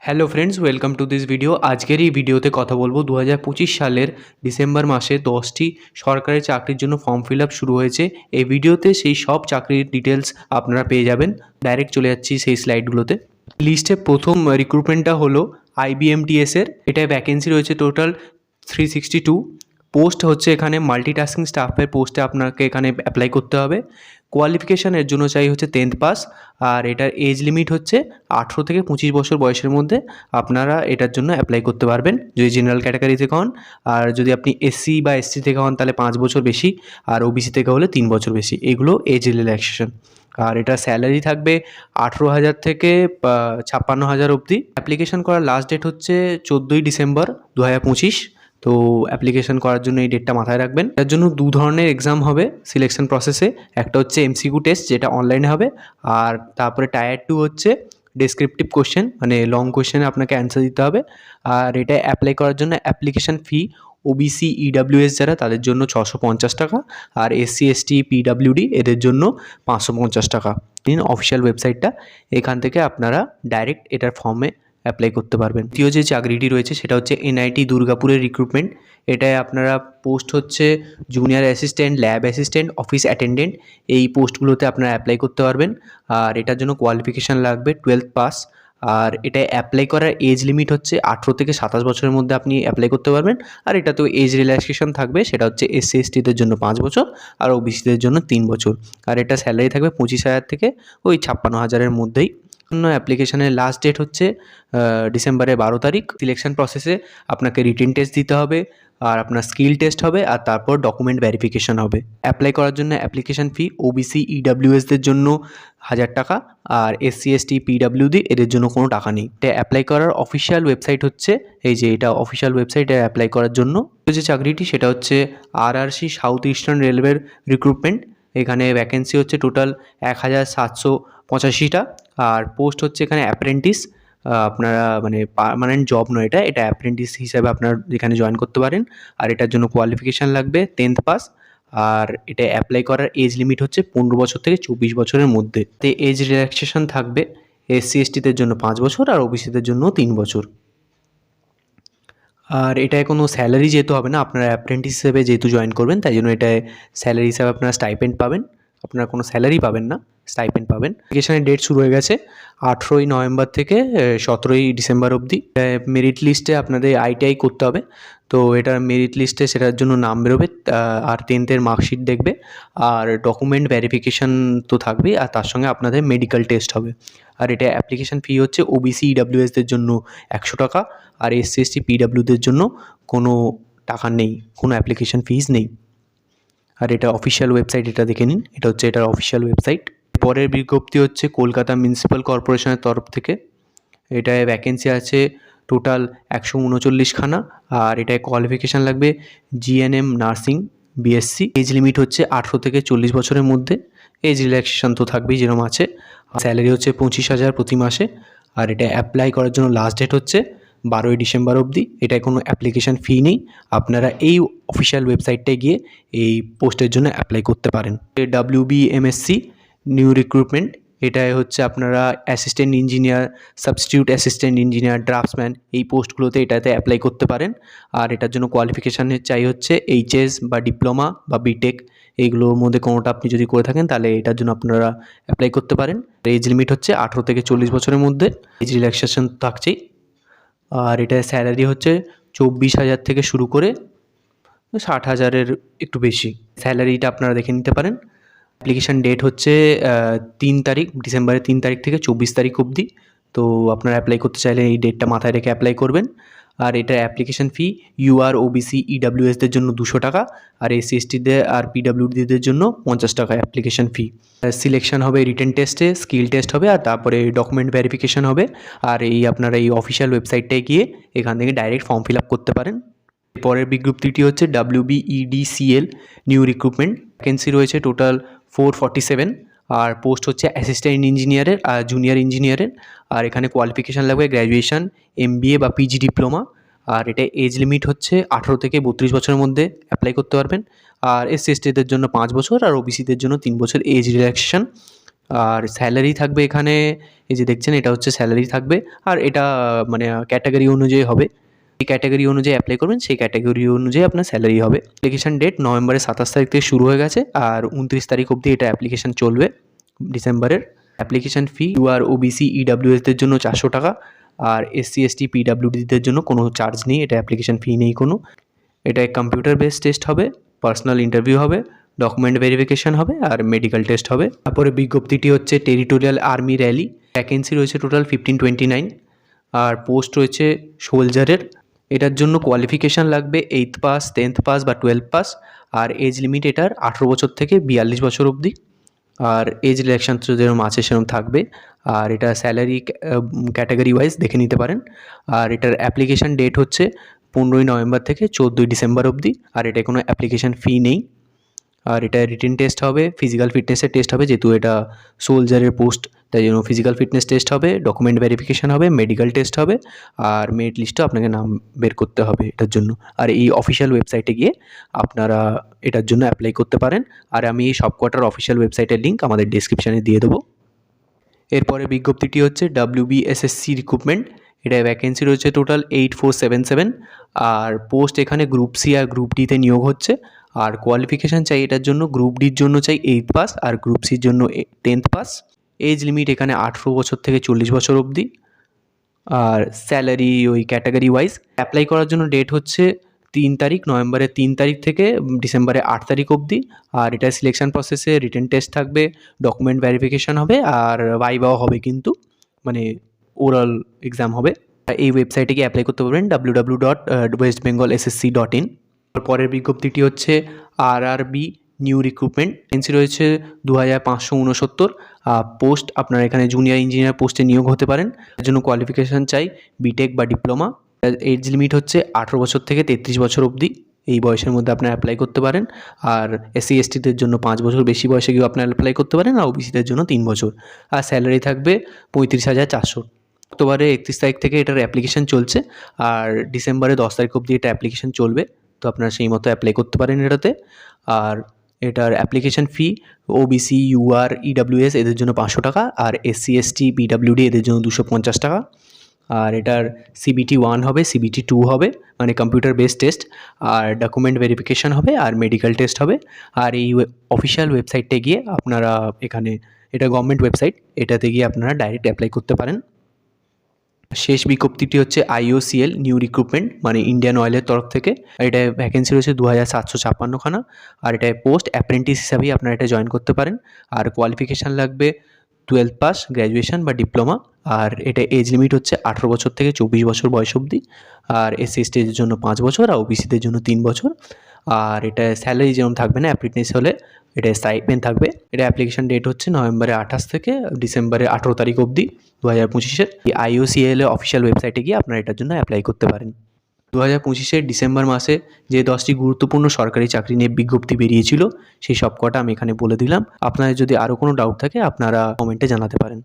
Hello friends, welcome to this video. আজকের এই ভিডিওতে কথা বলবো 2025 সালের ডিসেম্বর মাসে 10টি সরকারি চাকরির জন্য ফর্ম ফিল আপ শুরু হয়েছে। এই ভিডিওতে সেই সব চাকরির ডিটেলস আপনারা পেয়ে যাবেন। ডাইরেক্ট চলে যাচ্ছি সেই স্লাইডগুলোতে। লিস্টে প্রথম রিক্রুটমেন্টটা হলো IBMTS এর। এটায় ভ্যাকেন্সি রয়েছে টোটাল 362। পোস্ট হচ্ছে এখানে মাল্টিটাস্কিং স্টাফের পোস্টে আপনাকে এখানে অ্যাপ্লাই করতে হবে। কোয়ালিফিকেশানের জন্য চাই হচ্ছে 10th পাস, আর এটার এজ লিমিট হচ্ছে 18 থেকে 25 বছর বয়সের মধ্যে আপনারা এটার জন্য অ্যাপ্লাই করতে পারবেন যদি জেনারেল ক্যাটাগরি থেকে হন। আর যদি আপনি SC বা ST থেকে হন তাহলে 5 বছর বেশি, আর OBC থেকে হলে 3 বছর বেশি। এগুলো এজ রিল্যাক্সেশন। আর এটা স্যালারি থাকবে 18,000 থেকে 56,000 অবধি। অ্যাপ্লিকেশন করার লাস্ট ডেট হচ্ছে 14ই ডিসেম্বর 2025। তো অ্যাপ্লিকেশন করার জন্য এই ডেটটা মাথায় রাখবেন। এর জন্য দু ধরনের এক্সাম হবে সিলেকশন প্রসেসে। একটা হচ্ছে MCQ টেস্ট, যেটা অনলাইনে হবে, আর তারপরে টায়ার 2 হচ্ছে ডেসক্রিপটিভ কোশ্চেন, মানে লং কোশ্চেনে আপনাকে অ্যান্সার দিতে হবে। আর এটা অ্যাপ্লাই করার জন্য অ্যাপ্লিকেশন ফি OBC EWS যারা তাদের জন্য 650 টাকা, আর SC ST PWD এদের জন্য 550 টাকা। অফিসিয়াল ওয়েবসাইটটা, এখান থেকে আপনারা ডাইরেক্ট এটার ফর্মে অ্যাপ্লাই করতে পারবেন। দ্বিতীয় যে চাকরিটি রয়েছে সেটা হচ্ছে NIT দুর্গাপুরের রিক্রুটমেন্ট। এটায় আপনারা পোস্ট হচ্ছে junior assistant, lab assistant, office attendant. এই পোস্টগুলোতে আপনারা অ্যাপ্লাই করতে পারবেন। আর এটার জন্য কোয়ালিফিকেশান লাগবে 12th পাস। আর এটা অ্যাপ্লাই করার এজ লিমিট হচ্ছে 18 থেকে 27 বছরের মধ্যে আপনি অ্যাপ্লাই করতে পারবেন। আর এটাতেও এজ রিল্যাক্সেশন থাকবে, সেটা হচ্ছে SC STদের জন্য 5 বছর আর OBCদের জন্য 3 বছর। আর এটা স্যালারি থাকবে 25,000 থেকে ওই 56,000-এর মধ্যেই। অ্যাপ্লিকেশনের লাস্ট ডেট হচ্ছে ডিসেম্বরের 12 তারিখ। সিলেকশন প্রসেসে আপনাকে রিটেন টেস্ট দিতে হবে, আর আপনার স্কিল টেস্ট হবে, আর তারপর ডকুমেন্ট ভেরিফিকেশন হবে। অ্যাপ্লাই করার জন্য অ্যাপ্লিকেশন ফি OBC EWSদের জন্য 1000 টাকা, আর SC ST PWD এদের জন্য কোনো টাকা নেই। এটা অ্যাপ্লাই করার অফিসিয়াল ওয়েবসাইট হচ্ছে এই যে, এটা অফিসিয়াল ওয়েবসাইটে অ্যাপ্লাই করার জন্য। যে চাকরিটি সেটা হচ্ছে RRC সাউথ ইস্টার্ন রেলওয়ের রিক্রুটমেন্ট। এখানে ভ্যাকেন্সি হচ্ছে টোটাল 1785টা, আর পোস্ট হচ্ছে এখানে অ্যাপ্রেন্টিস। আপনারা মানে পার্মানেন্ট জব নয়, এটা অ্যাপ্রেন্টিস হিসাবে আপনারা এখানে জয়েন করতে পারেন। আর এটার জন্য কোয়ালিফিকেশান লাগবে 10th পাস। আর এটা অ্যাপ্লাই করার এজ লিমিট হচ্ছে 15 বছর থেকে 24 বছরের মধ্যে। তো এজ রিল্যাক্সেশন থাকবে SC STদের জন্য 5 বছর আর OBCদের জন্য 3 বছর। আর এটায় কোনো স্যালারি যেহেতু হবে না, আপনারা অ্যাপ্রেন্টিস হিসেবে যেহেতু জয়েন করবেন, তাই জন্য এটায় স্যালারি হিসাবে আপনারা স্টাইপেন্ড পাবেন। আপনারা কোনো স্যালারি পাবেন না, স্টাইপেন্ড পাবেন। অ্যাপ্লিকেশনের ডেট শুরু হয়ে গেছে 18ই নভেম্বর থেকে 17ই ডিসেম্বর অবধি। মেরিট লিস্টে আপনাদের ITI করতে হবে। তো এটার মেরিট লিস্টে সেটার জন্য নাম বেরোবে, আর 10th-এর মার্কশিট দেখবে, আর ডকুমেন্ট ভেরিফিকেশান তো থাকবেই, আর তার সঙ্গে আপনাদের মেডিকেল টেস্ট হবে। আর এটা অ্যাপ্লিকেশান ফি হচ্ছে OBC EWSদের জন্য 100 টাকা, আর SC ST PWDদের জন্য কোনো টাকা নেই, কোনো অ্যাপ্লিকেশান ফিজ নেই। আর এটা অফিসিয়াল ওয়েবসাইট, এটা দেখে নিন। এটা হচ্ছে এটার অফিসিয়াল ওয়েবসাইট। পরের বিজ্ঞপ্তি হচ্ছে কলকাতা মিউনিসিপ্যাল কর্পোরেশনের তরফ থেকে। এটায় ভ্যাকেন্সি আছে টোটাল 139খানা, আর এটায় কোয়ালিফিকেশান লাগবে GNM nursing BSc। Age limit হচ্ছে 18 থেকে 40 বছরের মধ্যে। এজ রিল্যাক্সেশন তো থাকবেই যেরকম আছে। স্যালারি হচ্ছে 25,000 প্রতি মাসে। আর এটা অ্যাপ্লাই করার জন্য লাস্ট ডেট হচ্ছে 12ই ডিসেম্বর অবধি। এটায় কোনো অ্যাপ্লিকেশান ফি নেই। আপনারা এই অফিসিয়াল ওয়েবসাইটটায় গিয়ে এই পোস্টের জন্য অ্যাপ্লাই করতে পারেন। WBMSC new recruitment. এটাই হচ্ছে আপনারা assistant engineer, substitute assistant engineer, draughtsman এই পোস্টগুলোতে এটাতে অ্যাপ্লাই করতে পারেন। আর এটার জন্য কোয়ালিফিকেশানের চাই হচ্ছে HS বা ডিপ্লোমা বা BTech। এইগুলোর মধ্যে কোনোটা আপনি যদি করে থাকেন তাহলে এটার জন্য আপনারা অ্যাপ্লাই করতে পারেন। এজ লিমিট হচ্ছে 18 থেকে 40 বছরের মধ্যে। এজ রিল্যাক্সেশন থাকছেই। আর এটার স্যালারি হচ্ছে 24,000 থেকে শুরু করে 60,000-এর একটু বেশি। স্যালারিটা আপনারা দেখে নিতে পারেন। অ্যাপ্লিকেশান ডেট হচ্ছে 3 তারিখ, ডিসেম্বরের 3 তারিখ থেকে 24 তারিখ অবধি। তো আপনারা অ্যাপ্লাই করতে চাইলে এই ডেটটা মাথায় রেখে অ্যাপ্লাই করবেন। আর এটা অ্যাপ্লিকেশান ফি UR OBC EWSদের জন্য 200 টাকা, আর SC STদের আর PWDদের জন্য 50 টাকা অ্যাপ্লিকেশান ফি। সিলেকশন হবে রিটেন টেস্টে, স্কিল টেস্ট হবে, আর তারপরে ডকুমেন্ট ভেরিফিকেশান হবে। আর আপনারা এই অফিসিয়াল ওয়েবসাইটটায় গিয়ে এখান থেকে ডাইরেক্ট ফর্ম ফিল আপ করতে পারেন। পরের বিজ্ঞপ্তিটি হচ্ছে WBEDCL নিউ রিক্রুটমেন্ট। ভ্যাকেন্সি রয়েছে টোটাল 447, আর পোস্ট হচ্ছে অ্যাসিস্ট্যান্ট ইঞ্জিনিয়ারের আর জুনিয়র ইঞ্জিনিয়ারের। আর এখানে কোয়ালিফিকেশান লাগবে গ্র্যাজুয়েশান, MBA বা PG ডিপ্লোমা। আর এটা এজ লিমিট হচ্ছে 18 থেকে 32 বছরের মধ্যে অ্যাপ্লাই করতে পারবেন। আর SC STদের জন্য 5 বছর আর OBCদের জন্য 3 বছর এজ রিল্যাক্সেশন। আর স্যালারি থাকবে এখানে, এই যে দেখছেন এটা হচ্ছে স্যালারি থাকবে। আর এটা মানে ক্যাটাগরি অনুযায়ী হবে, এই ক্যাটাগরি অনুযায়ী অ্যাপ্লাই করবেন সেই ক্যাটাগরি অনুযায়ী আপনার স্যালারি হবে। অ্যাপ্লিকেশন ডেট নভেম্বরের 27 তারিখ থেকে শুরু হয়ে গেছে আর 29 তারিখ অবধি এটা অ্যাপ্লিকেশন চলবে ডিসেম্বরের। অ্যাপ্লিকেশন ফি আর ওবিসি ইডাব্লিউএসদের জন্য 400 টাকা, আর এসসি এসটি পিডাব্লিউডিদের জন্য কোনো চার্জ নেই, এটা অ্যাপ্লিকেশন ফি নেই কোনো। এটা কম্পিউটার বেসড টেস্ট হবে, পার্সোনাল ইন্টারভিউ হবে, ডকুমেন্ট ভেরিফিকেশন হবে আর মেডিকেল টেস্ট হবে। তারপরে বিজ্ঞপ্তিটি হচ্ছে টেরিটোরিয়াল আর্মি র্যালি। ভ্যাকেন্সি রয়েছে টোটাল 1529 আর পোস্ট রয়েছে সোলজারের। এটার জন্য কোয়ালিফিকেশান লাগবে 8th পাস, 10th পাস বা 12th পাস। আর এজ লিমিট এটার 18 বছর থেকে 42 বছর অবধি। আর এজ রিল্যাকশন তো যেরকম আছে সেরকম থাকবে। আর এটা স্যালারি ক্যাটাগরি ওয়াইজ দেখে নিতে পারেন। আর এটার অ্যাপ্লিকেশান ডেট হচ্ছে 15ই নভেম্বর থেকে 14ই ডিসেম্বর অবধি। আর এটা কোনো অ্যাপ্লিকেশান ফি নেই। আর এটা রিটেন টেস্ট হবে, ফিজিক্যাল ফিটনেসের টেস্ট হবে, যেহেতু এটা সোলজারের পোস্ট তাই জন্য ফিজিক্যাল ফিটনেস টেস্ট হবে, ডকুমেন্ট ভেরিফিকেশান হবে, মেডিকেল টেস্ট হবে আর মেরিট লিস্টেও আপনাকে নাম বের করতে হবে এটার জন্য। আর এই অফিসিয়াল ওয়েবসাইটে গিয়ে আপনারা এটার জন্য অ্যাপ্লাই করতে পারেন। আর আমি এই সবকটার অফিসিয়াল ওয়েবসাইটের লিঙ্ক আমাদের ডেসক্রিপশানে দিয়ে দেবো। এরপরে বিজ্ঞপ্তিটি হচ্ছে WBSSC রিক্রুটমেন্ট। এটা ভ্যাকেন্সি রয়েছে টোটাল 8477 আর পোস্ট এখানে গ্রুপ সি আর গ্রুপ ডিতে নিয়োগ হচ্ছে। আর কোয়ালিফিকেশান চাই এটার জন্য, গ্রুপ ডির জন্য চাই 8th পাস আর গ্রুপ সির জন্য 10th পাস। এজ লিমিট এখানে 18 বছর থেকে 40 বছর অবধি। আর স্যালারি ওই ক্যাটাগরি ওয়াইজ। অ্যাপ্লাই করার জন্য ডেট হচ্ছে 3 তারিখ, নভেম্বরের 3 তারিখ থেকে ডিসেম্বরের 8 তারিখ অবধি। আর এটা সিলেকশন প্রসেসে রিটেন টেস্ট থাকবে, ডকুমেন্ট ভেরিফিকেশান হবে আর ভাইভাও হবে, কিন্তু মানে ওরাল এক্সাম হবে। এই ওয়েবসাইটে গিয়ে অ্যাপ্লাই করতে পারবেন www.westbengalssc.in। পরের বিজ্ঞপ্তিটি হচ্ছে RRB নিউ রিক্রুটমেন্ট। ভ্যাকেন্সি রয়েছে 2569। পোস্ট আপনার এখানে জুনিয়র ইঞ্জিনিয়ার পোস্টে নিয়োগ হতে পারেন। এর জন্য কোয়ালিফিকেশান চাই বিটেক বা ডিপ্লোমা। এজ লিমিট হচ্ছে 18 বছর থেকে 33 বছর অবধি। এই বয়সের মধ্যে আপনারা অ্যাপ্লাই করতে পারেন। আর এসসি এসটিদের জন্য 5 বছর বেশি বয়সে গিয়েও আপনারা অ্যাপ্লাই করতে পারেন। আর ওবিসিদের জন্য 3 বছর। আর স্যালারি থাকবে 35,400। অক্টোবরে 31 তারিখ থেকে এটার অ্যাপ্লিকেশান চলছে আর ডিসেম্বরে 10 তারিখ অবধি এটা অ্যাপ্লিকেশান চলবে। তো আপনারা সেই মতো অ্যাপ্লাই করতে পারেন এটাতে। আর এটার application fee OBC UR EWS এদের জন্য 500 টাকা আর এসসি এসটি পিডাব্লিউডি এদের জন্য 250 টাকা। আর এটার CBT 1 হবে, CBT 2 হবে, মানে কম্পিউটার বেসড টেস্ট। আর ডকুমেন্ট ভেরিফিকেশান হবে আর মেডিকেল টেস্ট হবে। আর এই অফিসিয়াল ওয়েবসাইটে গিয়ে আপনারা এখানে, এটা গভর্নমেন্ট ওয়েবসাইট, এটাতে গিয়ে আপনারা ডাইরেক্ট অ্যাপ্লাই করতে পারেন। শেষ বিজ্ঞপ্তিটি হচ্ছে IOCL নিউ রিক্রুটমেন্ট, মানে ইন্ডিয়ান অয়েলের তরফ থেকে। এটা ভ্যাকেন্সি রয়েছে 2756 খানা। আর এটায় পোস্ট অ্যাপ্রেন্টিস হিসাবেই আপনারা এটা জয়েন করতে পারেন। আর কোয়ালিফিকেশান লাগবে 12th পাস, গ্র্যাজুয়েশন বা ডিপ্লোমা। আর এটা এজ লিমিট হচ্ছে 18 বছর থেকে 24 বছর বয়স অবধি। আর এসসি এসটিদের জন্য 5 বছর আর ওবিসিদের জন্য 3 বছর। আর এটা স্যালারি যেমন থাকবে না, অ্যাপ্রেন্টিস হলে এটা স্টাইপেন্ড থাকবে। এটা অ্যাপ্লিকেশান ডেট হচ্ছে নভেম্বরের 28 থেকে ডিসেম্বরের 18 তারিখ অবধি 2025-এর। এই IOCL এর অফিসিয়াল ওয়েবসাইটে গিয়ে আপনারা এটার জন্য অ্যাপ্লাই করতে পারেন। 2025-এর ডিসেম্বর মাসে যে 10টি গুরুত্বপূর্ণ সরকারি চাকরি নিয়ে বিজ্ঞপ্তি বেরিয়েছিল সেই সব কটা আমি এখানে বলে দিলাম। আপনাদের যদি আরও কোনো ডাউট থাকে আপনারা কমেন্টে জানাতে পারেন।